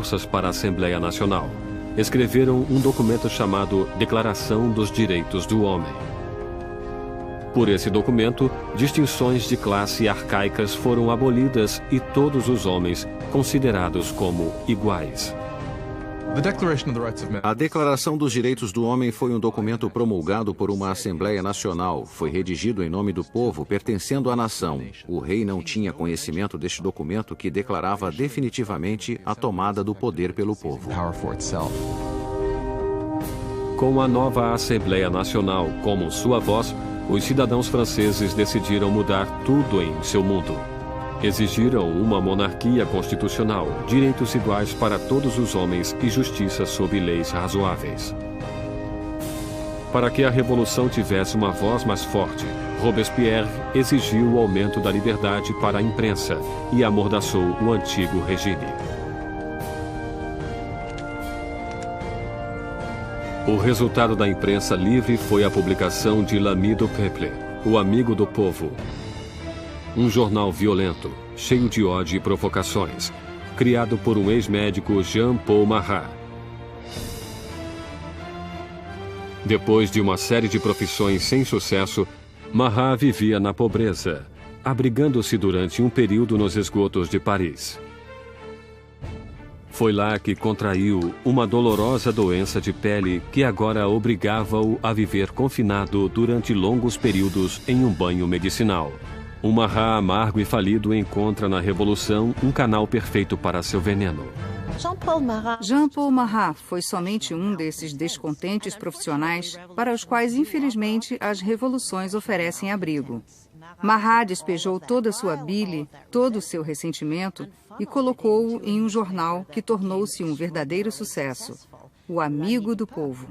forças para a Assembleia Nacional. Escreveram um documento chamado Declaração dos Direitos do Homem. Por esse documento, distinções de classe arcaicas foram abolidas e todos os homens considerados como iguais. A Declaração dos Direitos do Homem foi um documento promulgado por uma Assembleia Nacional. Foi redigido em nome do povo, pertencendo à nação. O rei não tinha conhecimento deste documento que declarava definitivamente a tomada do poder pelo povo. Com a nova Assembleia Nacional como sua voz, os cidadãos franceses decidiram mudar tudo em seu mundo. Exigiram uma monarquia constitucional, direitos iguais para todos os homens e justiça sob leis razoáveis. Para que a revolução tivesse uma voz mais forte, Robespierre exigiu o aumento da liberdade para a imprensa e amordaçou o antigo regime. O resultado da imprensa livre foi a publicação de L'Ami du Peuple, o Amigo do Povo. Um jornal violento, cheio de ódio e provocações, criado por um ex-médico Jean-Paul Marat. Depois de uma série de profissões sem sucesso, Marat vivia na pobreza, abrigando-se durante um período nos esgotos de Paris. Foi lá que contraiu uma dolorosa doença de pele que agora obrigava-o a viver confinado durante longos períodos em um banho medicinal. Um Marat amargo e falido encontra na Revolução um canal perfeito para seu veneno. Jean-Paul Marat foi somente um desses descontentes profissionais para os quais, infelizmente, as revoluções oferecem abrigo. Marat despejou toda a sua bile, todo o seu ressentimento e colocou-o em um jornal que tornou-se um verdadeiro sucesso, o Amigo do Povo.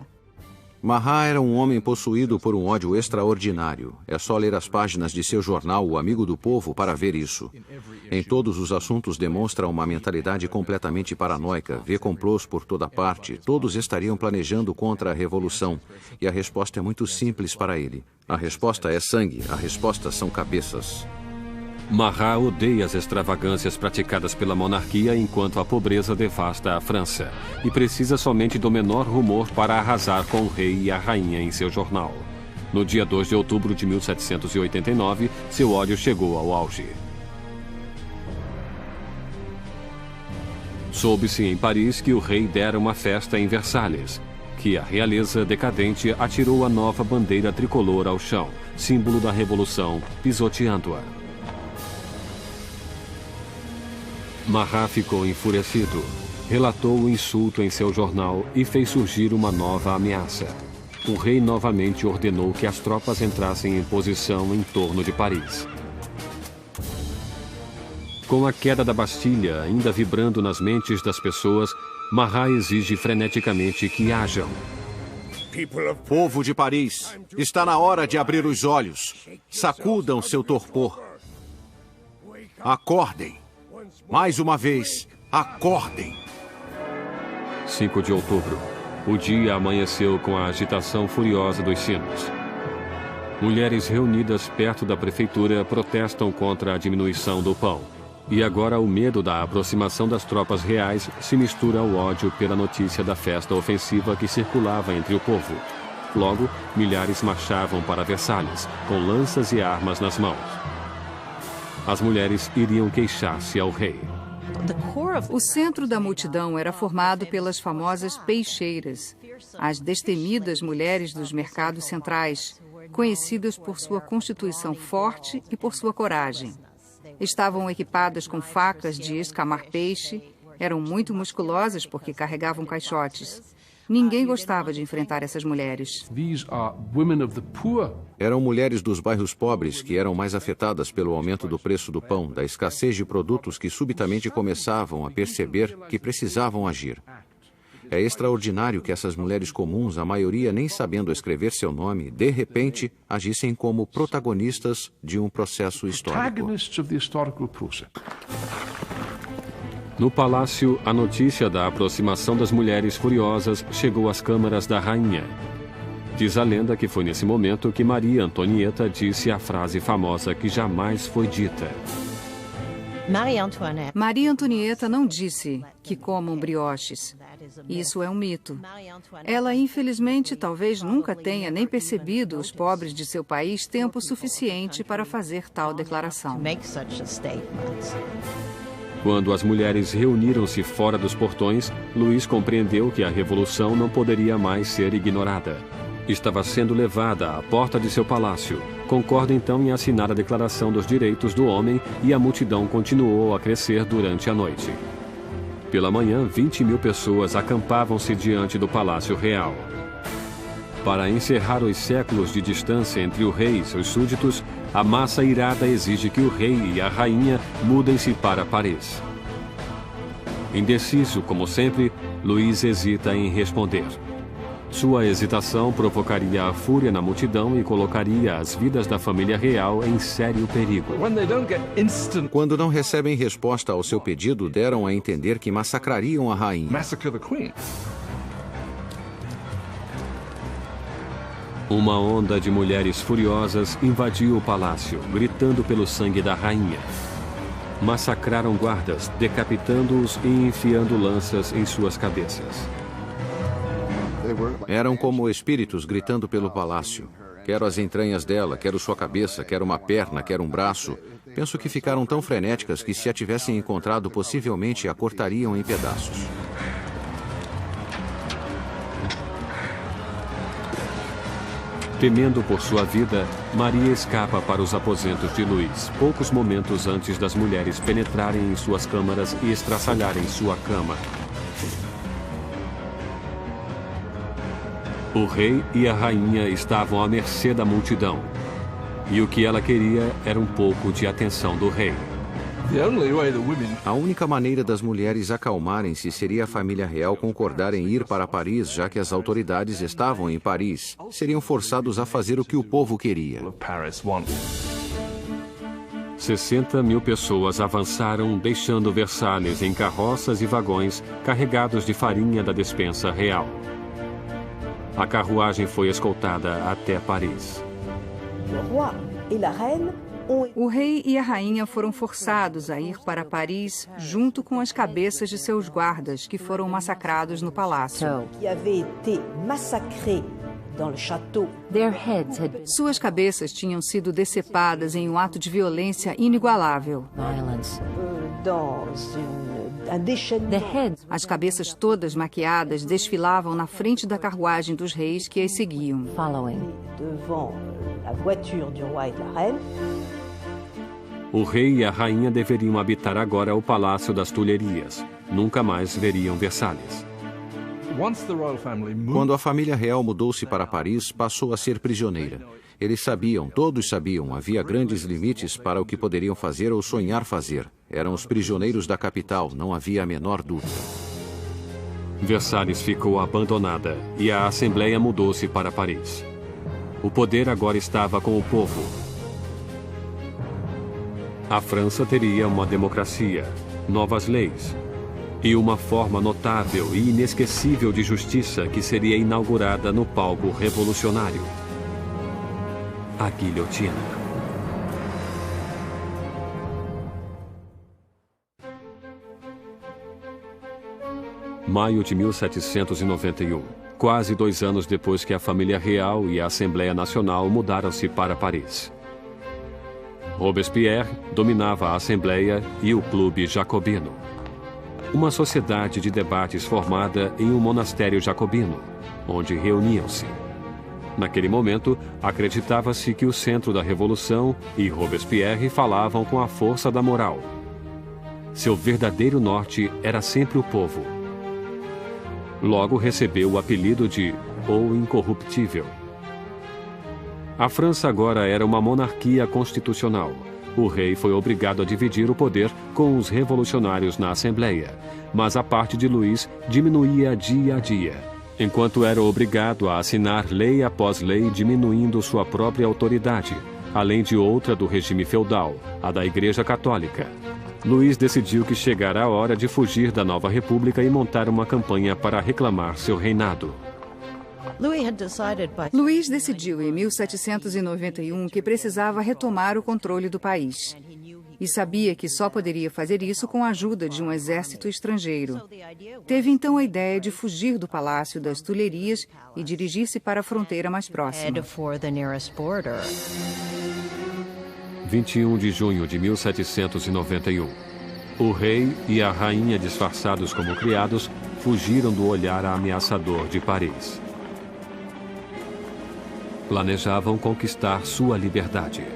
Marat era um homem possuído por um ódio extraordinário. É só ler as páginas de seu jornal, O Amigo do Povo, para ver isso. Em todos os assuntos demonstra uma mentalidade completamente paranoica, vê complôs por toda parte, todos estariam planejando contra a revolução. E a resposta é muito simples para ele. A resposta é sangue, a resposta são cabeças. Marat odeia as extravagâncias praticadas pela monarquia enquanto a pobreza devasta a França e precisa somente do menor rumor para arrasar com o rei e a rainha em seu jornal. No dia 2 de outubro de 1789, seu ódio chegou ao auge. Soube-se em Paris que o rei dera uma festa em Versalhes, que a realeza decadente atirou a nova bandeira tricolor ao chão, símbolo da revolução, pisoteando-a. Marat ficou enfurecido, relatou o insulto em seu jornal e fez surgir uma nova ameaça. O rei novamente ordenou que as tropas entrassem em posição em torno de Paris. Com a queda da Bastilha ainda vibrando nas mentes das pessoas, Marat exige freneticamente que hajam. Povo de Paris, está na hora de abrir os olhos. Sacudam seu torpor. Acordem. Mais uma vez, acordem! 5 de outubro. O dia amanheceu com a agitação furiosa dos sinos. Mulheres reunidas perto da prefeitura protestam contra a diminuição do pão. E agora o medo da aproximação das tropas reais se mistura ao ódio pela notícia da festa ofensiva que circulava entre o povo. Logo, milhares marchavam para Versalhes, com lanças e armas nas mãos. As mulheres iriam queixar-se ao rei. O centro da multidão era formado pelas famosas peixeiras, as destemidas mulheres dos mercados centrais, conhecidas por sua constituição forte e por sua coragem. Estavam equipadas com facas de escamar peixe, eram muito musculosas porque carregavam caixotes. Ninguém gostava de enfrentar essas mulheres. Eram mulheres dos bairros pobres que eram mais afetadas pelo aumento do preço do pão, da escassez de produtos que subitamente começavam a perceber que precisavam agir. É extraordinário que essas mulheres comuns, a maioria nem sabendo escrever seu nome, de repente agissem como protagonistas de um processo histórico. No palácio, a notícia da aproximação das mulheres furiosas chegou às câmaras da rainha. Diz a lenda que foi nesse momento que Maria Antonieta disse a frase famosa que jamais foi dita. Maria Antonieta não disse que comam brioches. Isso é um mito. Ela, infelizmente, talvez nunca tenha nem percebido os pobres de seu país tempo suficiente para fazer tal declaração. Quando as mulheres reuniram-se fora dos portões, Luís compreendeu que a revolução não poderia mais ser ignorada. Estava sendo levada à porta de seu palácio. Concorda então em assinar a Declaração dos Direitos do Homem e a multidão continuou a crescer durante a noite. Pela manhã, 20.000 pessoas acampavam-se diante do Palácio Real. Para encerrar os séculos de distância entre o rei e seus súditos, a massa irada exige que o rei e a rainha mudem-se para Paris. Indeciso, como sempre, Luís hesita em responder. Sua hesitação provocaria a fúria na multidão e colocaria as vidas da família real em sério perigo. Quando não recebem resposta ao seu pedido, deram a entender que massacrariam a rainha. Uma onda de mulheres furiosas invadiu o palácio, gritando pelo sangue da rainha. Massacraram guardas, decapitando-os e enfiando lanças em suas cabeças. Eram como espíritos gritando pelo palácio. Quero as entranhas dela, quero sua cabeça, quero uma perna, quero um braço. Penso que ficaram tão frenéticas que, se a tivessem encontrado, possivelmente a cortariam em pedaços. Temendo por sua vida, Maria escapa para os aposentos de Luís, poucos momentos antes das mulheres penetrarem em suas câmaras e estraçalharem sua cama. O rei e a rainha estavam à mercê da multidão. E o que ela queria era um pouco de atenção do rei. A única maneira das mulheres acalmarem-se seria a família real concordar em ir para Paris, já que as autoridades estavam em Paris. Seriam forçados a fazer o que o povo queria. 60.000 pessoas avançaram, deixando Versalhes em carroças e vagões carregados de farinha da despensa real. A carruagem foi escoltada até Paris. O rei e a rainha foram forçados a ir para Paris junto com as cabeças de seus guardas, que foram massacrados no palácio. Suas cabeças tinham sido decepadas em um ato de violência inigualável. As cabeças todas maquiadas desfilavam na frente da carruagem dos reis que as seguiam. O rei e a rainha deveriam habitar agora o Palácio das Tulherias. Nunca mais veriam Versalhes. Quando a família real mudou-se para Paris, passou a ser prisioneira. Eles sabiam, todos sabiam, havia grandes limites para o que poderiam fazer ou sonhar fazer. Eram os prisioneiros da capital, não havia a menor dúvida. Versalhes ficou abandonada e a Assembleia mudou-se para Paris. O poder agora estava com o povo. A França teria uma democracia, novas leis e uma forma notável e inesquecível de justiça que seria inaugurada no palco revolucionário: a guilhotina. Maio de 1791, quase 2 anos depois que a família real e a Assembleia Nacional mudaram-se para Paris. Robespierre dominava a Assembleia e o Clube Jacobino, uma sociedade de debates formada em um monastério jacobino, onde reuniam-se. Naquele momento, acreditava-se que o centro da Revolução e Robespierre falavam com a força da moral. Seu verdadeiro norte era sempre o povo. Logo recebeu o apelido de O Incorruptível. A França agora era uma monarquia constitucional. O rei foi obrigado a dividir o poder com os revolucionários na Assembleia, mas a parte de Luís diminuía dia a dia, enquanto era obrigado a assinar lei após lei diminuindo sua própria autoridade, além de outra do regime feudal, a da Igreja Católica. Luís decidiu que chegara a hora de fugir da nova república e montar uma campanha para reclamar seu reinado. Luís decidiu em 1791 que precisava retomar o controle do país. e sabia que só poderia fazer isso com a ajuda de um exército estrangeiro. Teve então a ideia de fugir do Palácio das Tulherias e dirigir-se para a fronteira mais próxima. 21 de junho de 1791. O rei e a rainha, disfarçados como criados, fugiram do olhar ameaçador de Paris. Planejavam conquistar sua liberdade.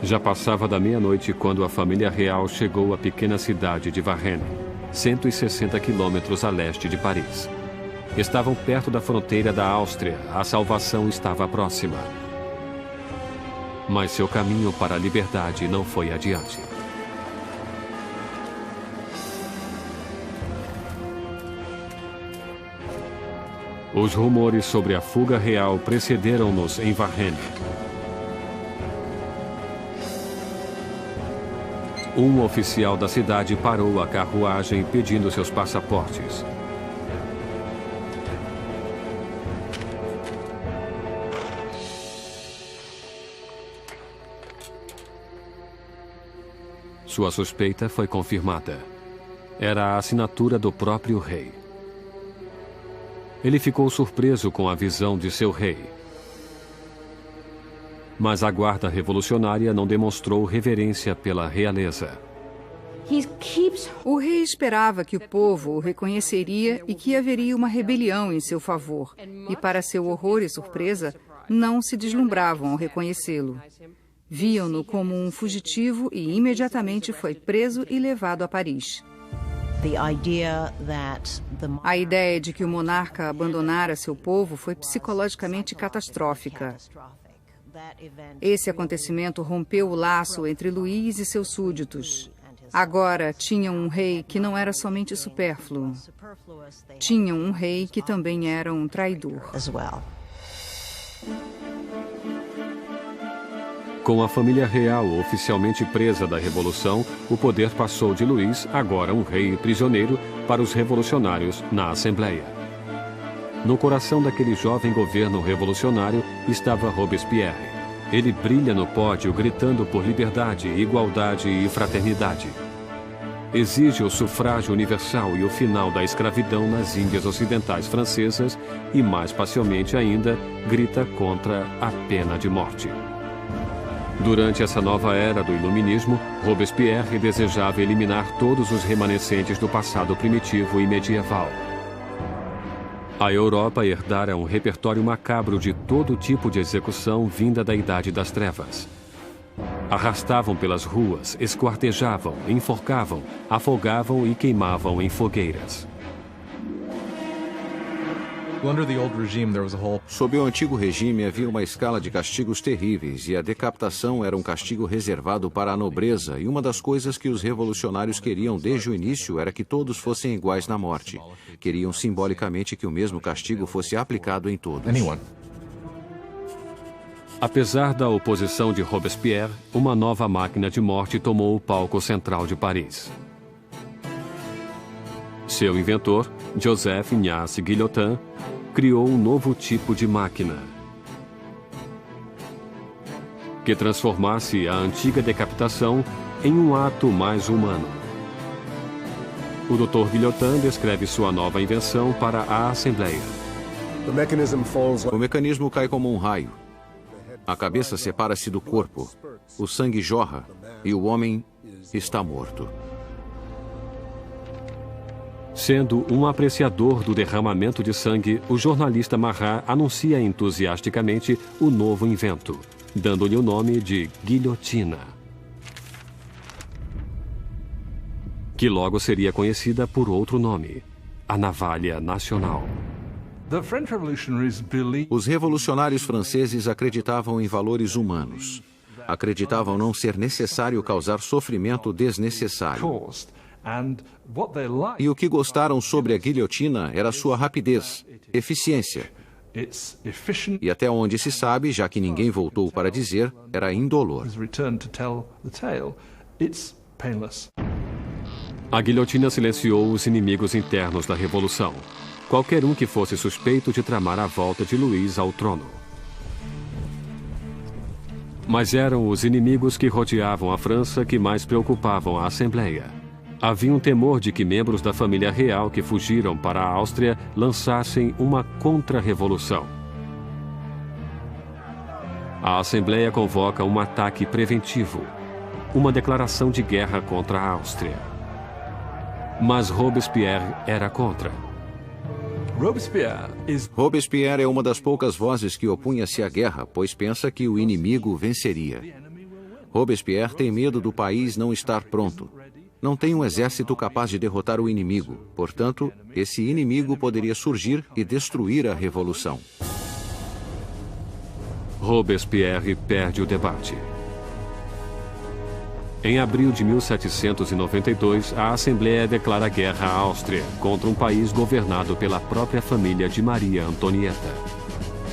Já passava da meia-noite quando a família real chegou à pequena cidade de Varennes, 160 quilômetros a leste de Paris. Estavam perto da fronteira da Áustria, a salvação estava próxima. Mas seu caminho para a liberdade não foi adiante. Os rumores sobre a fuga real precederam-nos em Varennes. Um oficial da cidade parou a carruagem pedindo seus passaportes. Sua suspeita foi confirmada. Era a assinatura do próprio rei. Ele ficou surpreso com a visão de seu rei. Mas a guarda revolucionária não demonstrou reverência pela realeza. O rei esperava que o povo o reconheceria e que haveria uma rebelião em seu favor. E, para seu horror e surpresa, não se deslumbravam ao reconhecê-lo. Viam-no como um fugitivo e imediatamente foi preso e levado a Paris. A ideia de que o monarca abandonara seu povo foi psicologicamente catastrófica. Esse acontecimento rompeu o laço entre Luís e seus súditos. Agora tinham um rei que não era somente supérfluo. Tinham um rei que também era um traidor. Com a família real oficialmente presa da Revolução, o poder passou de Luís, agora um rei prisioneiro, para os revolucionários na Assembleia. No coração daquele jovem governo revolucionário estava Robespierre. Ele brilha no pódio gritando por liberdade, igualdade e fraternidade. Exige o sufrágio universal e o final da escravidão nas Índias Ocidentais francesas e, mais pacialmente ainda, grita contra a pena de morte. Durante essa nova era do iluminismo, Robespierre desejava eliminar todos os remanescentes do passado primitivo e medieval. A Europa herdara um repertório macabro de todo tipo de execução vinda da Idade das Trevas. Arrastavam pelas ruas, esquartejavam, enforcavam, afogavam e queimavam em fogueiras. Sob o antigo regime havia uma escala de castigos terríveis e a decapitação era um castigo reservado para a nobreza, e uma das coisas que os revolucionários queriam desde o início era que todos fossem iguais na morte. Queriam simbolicamente que o mesmo castigo fosse aplicado em todos. Apesar da oposição de Robespierre, uma nova máquina de morte tomou o palco central de Paris. Seu inventor, Joseph Ignace Guillotin, criou um novo tipo de máquina que transformasse a antiga decapitação em um ato mais humano. O Dr. Guillotin descreve sua nova invenção para a Assembleia. O mecanismo cai como um raio. A cabeça separa-se do corpo, o sangue jorra e o homem está morto. Sendo um apreciador do derramamento de sangue, o jornalista Marat anuncia entusiasticamente o novo invento, dando-lhe o nome de guilhotina, que logo seria conhecida por outro nome, a navalha nacional. Os revolucionários franceses acreditavam em valores humanos. Acreditavam não ser necessário causar sofrimento desnecessário. E o que gostaram sobre a guilhotina era sua rapidez, eficiência. E até onde se sabe, já que ninguém voltou para dizer, era indolor. A guilhotina silenciou os inimigos internos da Revolução. Qualquer um que fosse suspeito de tramar a volta de Luís ao trono. Mas eram os inimigos que rodeavam a França que mais preocupavam a Assembleia. Havia um temor de que membros da família real que fugiram para a Áustria lançassem uma contra-revolução. A Assembleia convoca um ataque preventivo, uma declaração de guerra contra a Áustria. Mas Robespierre era contra. Robespierre é uma das poucas vozes que opunha-se à guerra, pois pensa que o inimigo venceria. Robespierre tem medo do país não estar pronto. Não tem um exército capaz de derrotar o inimigo. Portanto, esse inimigo poderia surgir e destruir a revolução. Robespierre perde o debate. Em abril de 1792, a Assembleia declara guerra à Áustria contra um país governado pela própria família de Maria Antonieta.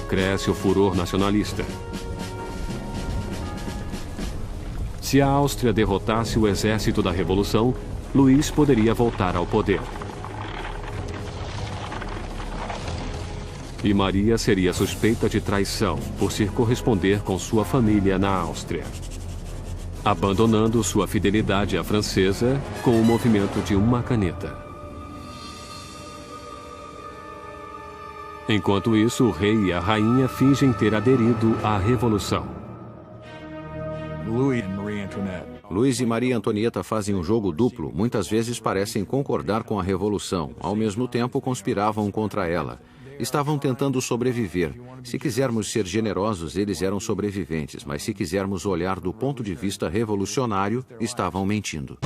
Cresce o furor nacionalista. Se a Áustria derrotasse o exército da Revolução, Luís poderia voltar ao poder. E Maria seria suspeita de traição por se corresponder com sua família na Áustria, abandonando sua fidelidade à francesa com o movimento de uma caneta. Enquanto isso, o rei e a rainha fingem ter aderido à revolução. Luís e Maria Antonieta fazem um jogo duplo, muitas vezes parecem concordar com a revolução, ao mesmo tempo conspiravam contra ela. Estavam tentando sobreviver. Se quisermos ser generosos, eles eram sobreviventes, mas se quisermos olhar do ponto de vista revolucionário, estavam mentindo.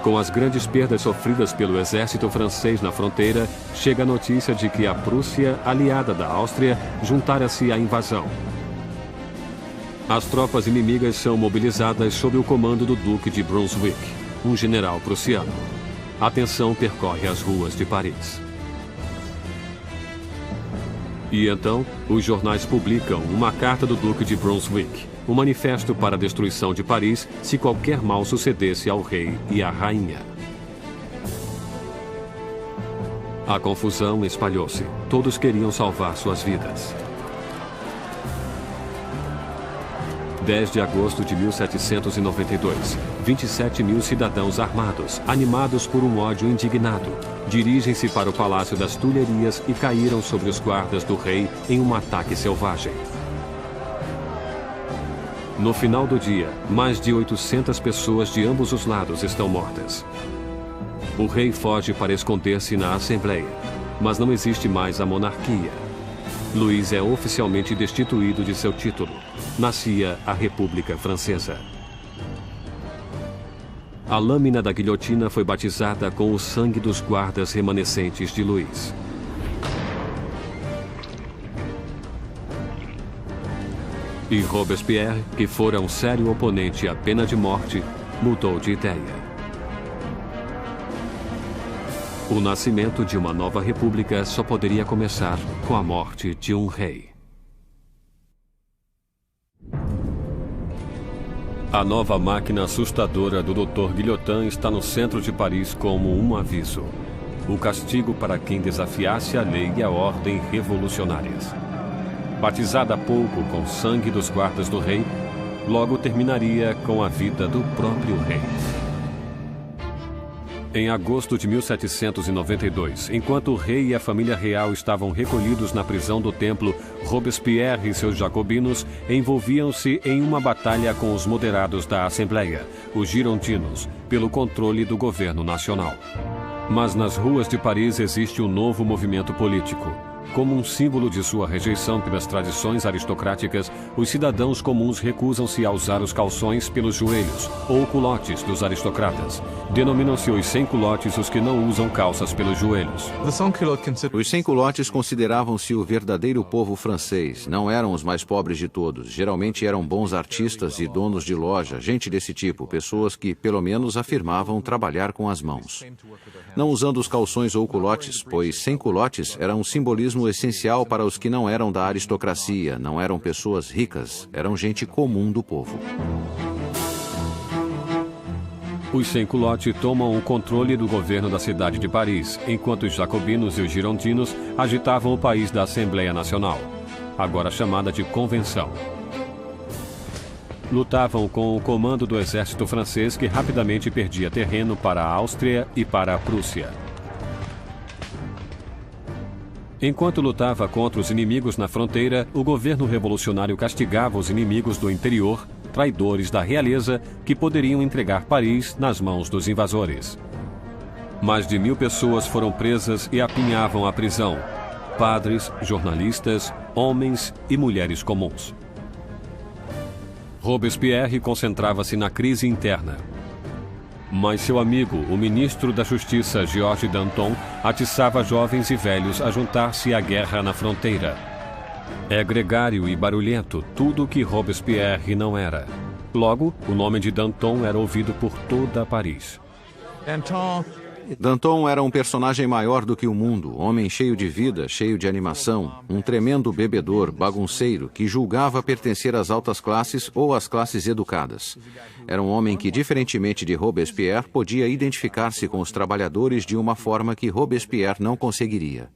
Com as grandes perdas sofridas pelo exército francês na fronteira, chega a notícia de que a Prússia, aliada da Áustria, juntara-se à invasão. As tropas inimigas são mobilizadas sob o comando do Duque de Brunswick, um general prussiano. A tensão percorre as ruas de Paris. E então, os jornais publicam uma carta do Duque de Brunswick, um manifesto para a destruição de Paris se qualquer mal sucedesse ao rei e à rainha. A confusão espalhou-se. Todos queriam salvar suas vidas. 10 de agosto de 1792, 27 mil cidadãos armados, animados por um ódio indignado, dirigem-se para o Palácio das Tulherias e caíram sobre os guardas do rei em um ataque selvagem. No final do dia, mais de 800 pessoas de ambos os lados estão mortas. O rei foge para esconder-se na Assembleia, mas não existe mais a monarquia. Luís é oficialmente destituído de seu título. Nascia a República Francesa. A lâmina da guilhotina foi batizada com o sangue dos guardas remanescentes de Luís. E Robespierre, que fora um sério oponente à pena de morte, mudou de ideia. O nascimento de uma nova república só poderia começar com a morte de um rei. A nova máquina assustadora do Dr. Guillotin está no centro de Paris como um aviso. O castigo para quem desafiasse a lei e a ordem revolucionárias. Batizada há pouco com sangue dos guardas do rei, logo terminaria com a vida do próprio rei. Em agosto de 1792, enquanto o rei e a família real estavam recolhidos na prisão do Templo, Robespierre e seus jacobinos envolviam-se em uma batalha com os moderados da Assembleia, os girondinos, pelo controle do governo nacional. Mas nas ruas de Paris existe um novo movimento político. Como um símbolo de sua rejeição pelas tradições aristocráticas, os cidadãos comuns recusam-se a usar os calções pelos joelhos, ou culotes dos aristocratas. Denominam-se os sem-culotes os que não usam calças pelos joelhos. Os sem-culotes consideravam-se o verdadeiro povo francês. Não eram os mais pobres de todos. Geralmente eram bons artistas e donos de loja, gente desse tipo, pessoas que, pelo menos, afirmavam trabalhar com as mãos. Não usando os calções ou culotes, pois sem-culotes era um simbolismo essencial para os que não eram da aristocracia, não eram pessoas ricas, eram gente comum do povo. Os sans-culottes tomam o controle do governo da cidade de Paris, enquanto os jacobinos e os girondinos agitavam o país da Assembleia Nacional, agora chamada de Convenção. Lutavam com o comando do exército francês, que rapidamente perdia terreno para a Áustria e para a Prússia. Enquanto lutava contra os inimigos na fronteira, o governo revolucionário castigava os inimigos do interior, traidores da realeza, que poderiam entregar Paris nas mãos dos invasores. Mais de 1000 pessoas foram presas e apinhavam a prisão: padres, jornalistas, homens e mulheres comuns. Robespierre concentrava-se na crise interna. Mas seu amigo, o ministro da Justiça, Georges Danton, atiçava jovens e velhos a juntar-se à guerra na fronteira. É gregário e barulhento, tudo o que Robespierre não era. Logo, o nome de Danton era ouvido por toda Paris. Danton era um personagem maior do que o mundo, homem cheio de vida, cheio de animação, um tremendo bebedor, bagunceiro, que julgava pertencer às altas classes ou às classes educadas. Era um homem que, diferentemente de Robespierre, podia identificar-se com os trabalhadores de uma forma que Robespierre não conseguiria.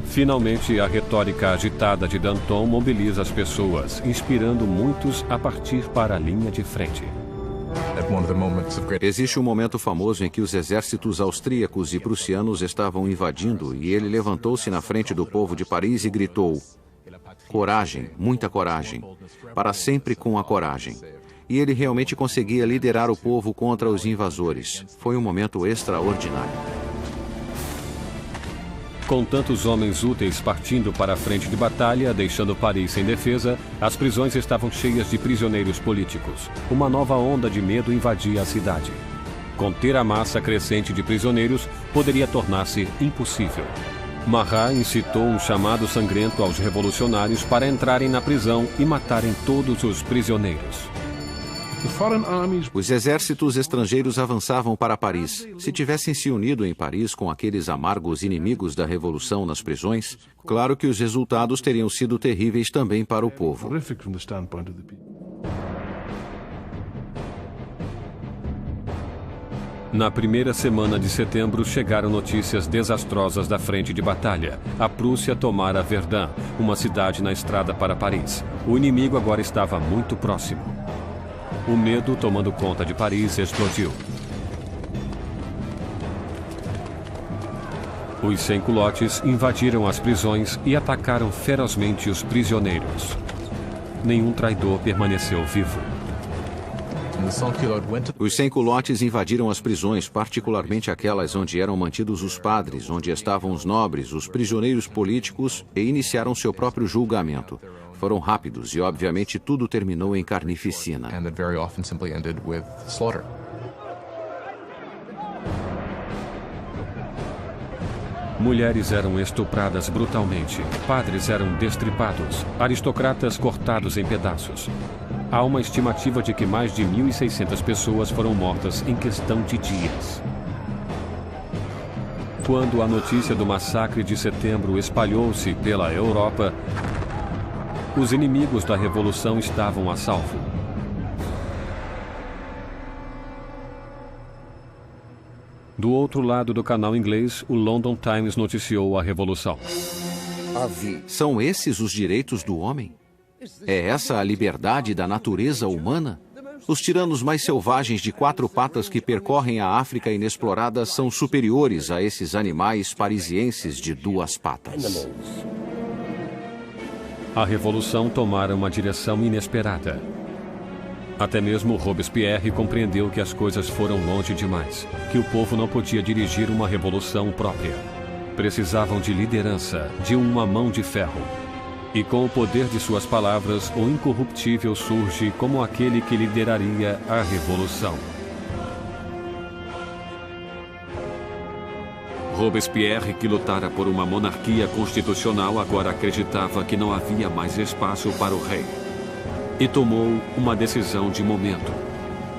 Finalmente, a retórica agitada de Danton mobiliza as pessoas, inspirando muitos a partir para a linha de frente. Existe um momento famoso em que os exércitos austríacos e prussianos estavam invadindo e ele levantou-se na frente do povo de Paris e gritou: coragem, muita coragem, para sempre com a coragem. E ele realmente conseguia liderar o povo contra os invasores. Foi um momento extraordinário. Com tantos homens úteis partindo para a frente de batalha, deixando Paris sem defesa, as prisões estavam cheias de prisioneiros políticos. Uma nova onda de medo invadia a cidade. Conter a massa crescente de prisioneiros poderia tornar-se impossível. Marat incitou um chamado sangrento aos revolucionários para entrarem na prisão e matarem todos os prisioneiros. Os exércitos estrangeiros avançavam para Paris. Se tivessem se unido em Paris com aqueles amargos inimigos da Revolução nas prisões, claro que os resultados teriam sido terríveis também para o povo. Na primeira semana de setembro, chegaram notícias desastrosas da frente de batalha. A Prússia tomara Verdun, uma cidade na estrada para Paris. O inimigo agora estava muito próximo. O medo, tomando conta de Paris, explodiu. Os sans-culottes invadiram as prisões e atacaram ferozmente os prisioneiros. Nenhum traidor permaneceu vivo. Os sans-culottes invadiram as prisões, particularmente aquelas onde eram mantidos os padres, onde estavam os nobres, os prisioneiros políticos, e iniciaram seu próprio julgamento. Foram rápidos e, obviamente, tudo terminou em carnificina. Mulheres eram estupradas brutalmente, padres eram destripados, aristocratas cortados em pedaços. Há uma estimativa de que mais de 1.600 pessoas foram mortas em questão de dias. Quando a notícia do massacre de setembro espalhou-se pela Europa, os inimigos da Revolução estavam a salvo. Do outro lado do canal inglês, o London Times noticiou a Revolução. São esses os direitos do homem? É essa a liberdade da natureza humana? Os tiranos mais selvagens de 4 patas que percorrem a África inexplorada são superiores a esses animais parisienses de 2 patas. A Revolução tomara uma direção inesperada. Até mesmo Robespierre compreendeu que as coisas foram longe demais, que o povo não podia dirigir uma revolução própria. Precisavam de liderança, de uma mão de ferro. E com o poder de suas palavras, o incorruptível surge como aquele que lideraria a revolução. Robespierre, que lutara por uma monarquia constitucional, agora acreditava que não havia mais espaço para o rei. E tomou uma decisão de momento.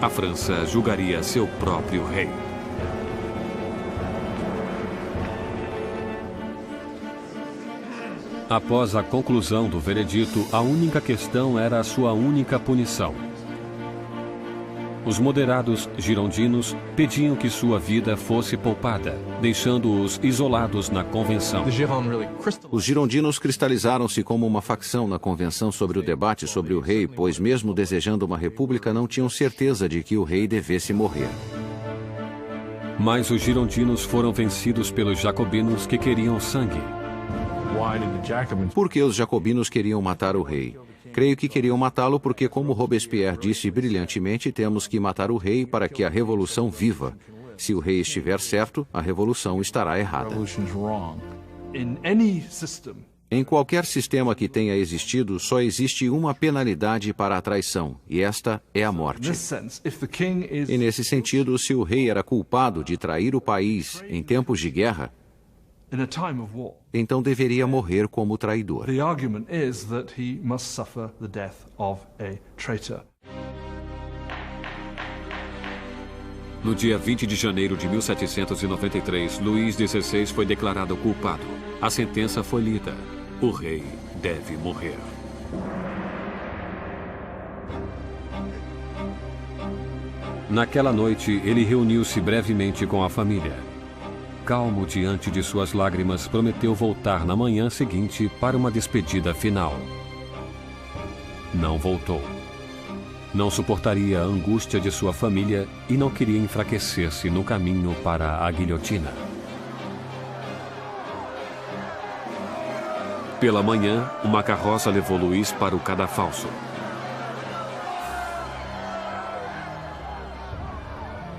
A França julgaria seu próprio rei. Após a conclusão do veredito, a única questão era a sua única punição. Os moderados girondinos pediam que sua vida fosse poupada, deixando-os isolados na convenção. Os girondinos cristalizaram-se como uma facção na convenção sobre o debate sobre o rei, pois mesmo desejando uma república não tinham certeza de que o rei devesse morrer. Mas os girondinos foram vencidos pelos jacobinos que queriam sangue. Por que os jacobinos queriam matar o rei? Creio que queriam matá-lo porque, como Robespierre disse brilhantemente, temos que matar o rei para que a revolução viva. Se o rei estiver certo, a revolução estará errada. Em qualquer sistema que tenha existido, só existe uma penalidade para a traição, e esta é a morte. E nesse sentido, se o rei era culpado de trair o país em tempos de guerra, então deveria morrer como traidor. No dia 20 de janeiro de 1793, Luís XVI foi declarado culpado. A sentença foi lida. O rei deve morrer. Naquela noite, ele reuniu-se brevemente com a família. Calmo diante de suas lágrimas, prometeu voltar na manhã seguinte para uma despedida final. Não voltou. Não suportaria a angústia de sua família e não queria enfraquecer-se no caminho para a guilhotina. Pela manhã, uma carroça levou Luís para o cadafalso.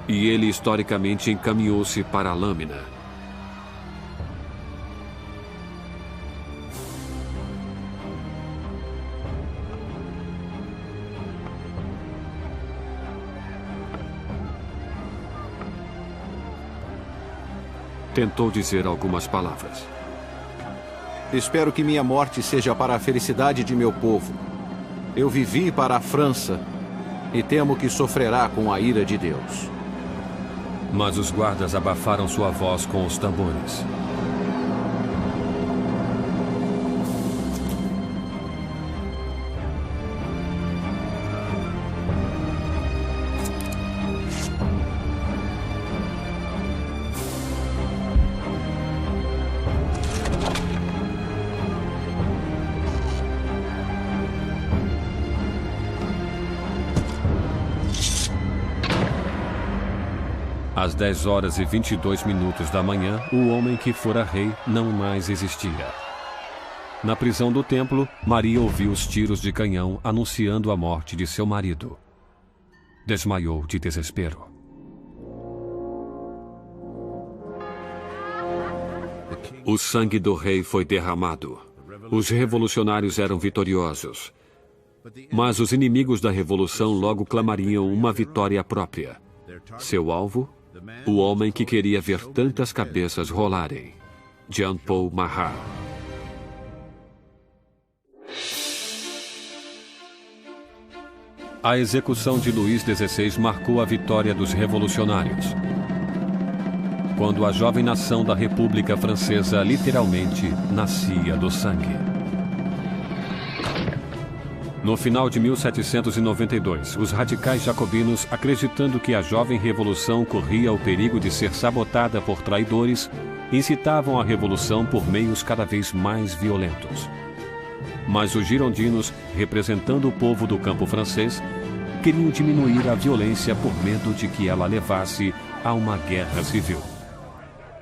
E ele historicamente encaminhou-se para a lâmina. Tentou dizer algumas palavras. Espero que minha morte seja para a felicidade de meu povo. Eu vivi para a França e temo que sofrerá com a ira de Deus. Mas os guardas abafaram sua voz com os tambores. Às 10 horas e 22 minutos da manhã, o homem que fora rei não mais existia. Na prisão do templo, Maria ouviu os tiros de canhão anunciando a morte de seu marido. Desmaiou de desespero. O sangue do rei foi derramado. Os revolucionários eram vitoriosos. Mas os inimigos da revolução logo clamariam uma vitória própria. Seu alvo? O homem que queria ver tantas cabeças rolarem. Jean-Paul Marat. A execução de Luís XVI marcou a vitória dos revolucionários. Quando a jovem nação da República Francesa literalmente nascia do sangue. No final de 1792, os radicais jacobinos, acreditando que a jovem revolução corria o perigo de ser sabotada por traidores, incitavam a revolução por meios cada vez mais violentos. Mas os girondinos, representando o povo do campo francês, queriam diminuir a violência por medo de que ela levasse a uma guerra civil.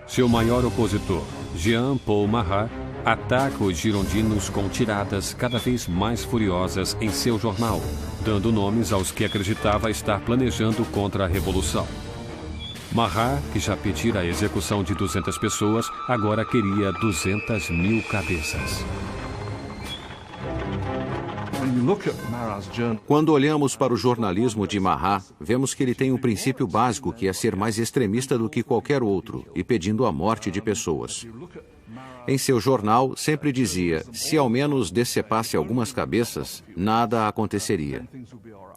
Seu maior opositor, Jean-Paul Marat, ataca os girondinos com tiradas cada vez mais furiosas em seu jornal, dando nomes aos que acreditava estar planejando contra a revolução. Marat, que já pedira a execução de 200 pessoas, agora queria 200.000 cabeças. Quando olhamos para o jornalismo de Marat, vemos que ele tem um princípio básico que é ser mais extremista do que qualquer outro e pedindo a morte de pessoas. Em seu jornal, sempre dizia, se ao menos decepasse algumas cabeças, nada aconteceria.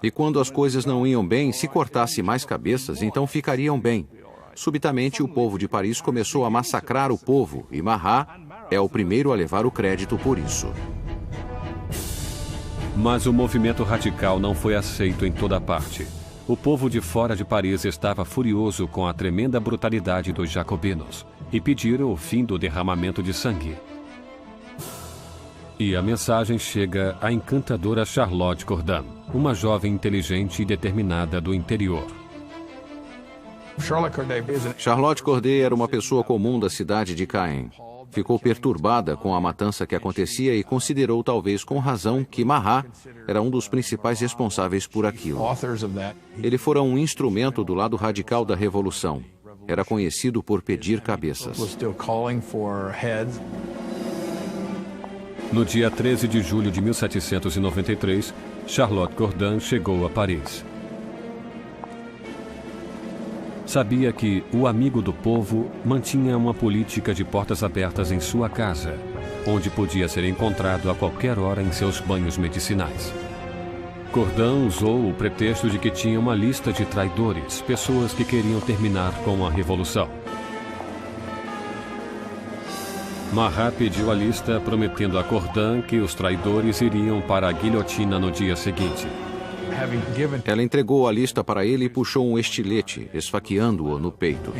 E quando as coisas não iam bem, se cortasse mais cabeças, então ficariam bem. Subitamente, o povo de Paris começou a massacrar o povo, e Marat é o primeiro a levar o crédito por isso. Mas o movimento radical não foi aceito em toda parte. O povo de fora de Paris estava furioso com a tremenda brutalidade dos jacobinos e pediram o fim do derramamento de sangue. E a mensagem chega à encantadora Charlotte Corday, uma jovem inteligente e determinada do interior. Charlotte Corday era uma pessoa comum da cidade de Caen. Ficou perturbada com a matança que acontecia e considerou, talvez com razão, que Marat era um dos principais responsáveis por aquilo. Ele fora um instrumento do lado radical da revolução. Era conhecido por pedir cabeças. No dia 13 de julho de 1793, Charlotte Corday chegou a Paris. Sabia que o amigo do povo mantinha uma política de portas abertas em sua casa, onde podia ser encontrado a qualquer hora em seus banhos medicinais. Corday usou o pretexto de que tinha uma lista de traidores, pessoas que queriam terminar com a revolução. Marat pediu a lista, prometendo a Corday que os traidores iriam para a guilhotina no dia seguinte. Ela entregou a lista para ele e puxou um estilete, esfaqueando-o no peito.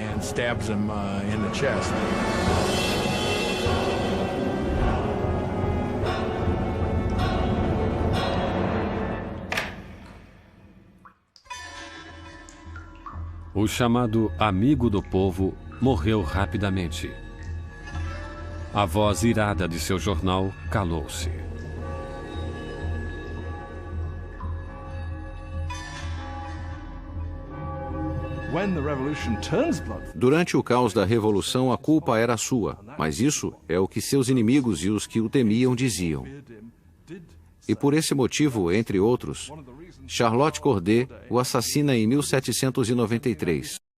O chamado amigo do povo morreu rapidamente. A voz irada de seu jornal calou-se. Durante o caos da Revolução, a culpa era sua, mas isso é o que seus inimigos e os que o temiam diziam. E por esse motivo, entre outros, Charlotte Corday o assassina em 1793.